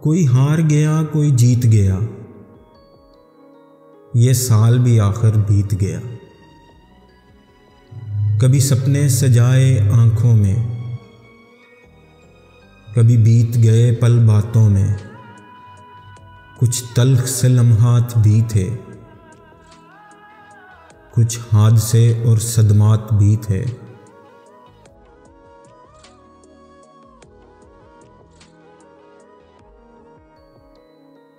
کوئی ہار گیا کوئی جیت گیا، یہ سال بھی آخر بیت گیا۔ کبھی سپنے سجائے آنکھوں میں، کبھی بیت گئے پل باتوں میں، کچھ تلخ سے لمحات بھی تھے، کچھ حادثے اور صدمات بھی تھے۔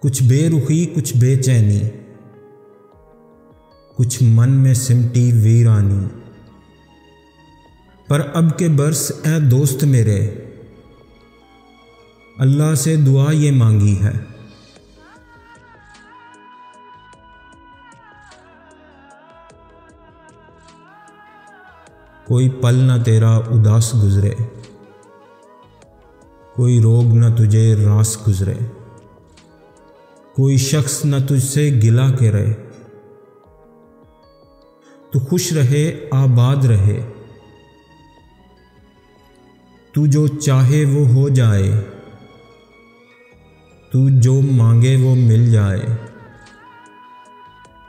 کچھ بے رخی کچھ بے چینی، کچھ من میں سمٹی ویرانی، پر اب کے برس اے دوست میرے، اللہ سے دعا یہ مانگی ہے۔ کوئی پل نہ تیرا اداس گزرے، کوئی روگ نہ تجھے راس گزرے، کوئی شخص نہ تجھ سے گلہ کرے، تو خوش رہے آباد رہے، تو جو چاہے وہ ہو جائے، تو جو مانگے وہ مل جائے،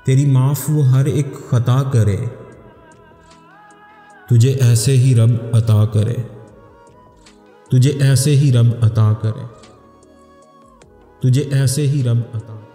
تیری معاف وہ ہر ایک خطا کرے، تجھے ایسے ہی رب عطا کرے، تجھے ایسے ہی رب عطا کرے، تجھے ایسے ہی رب عطا کرے۔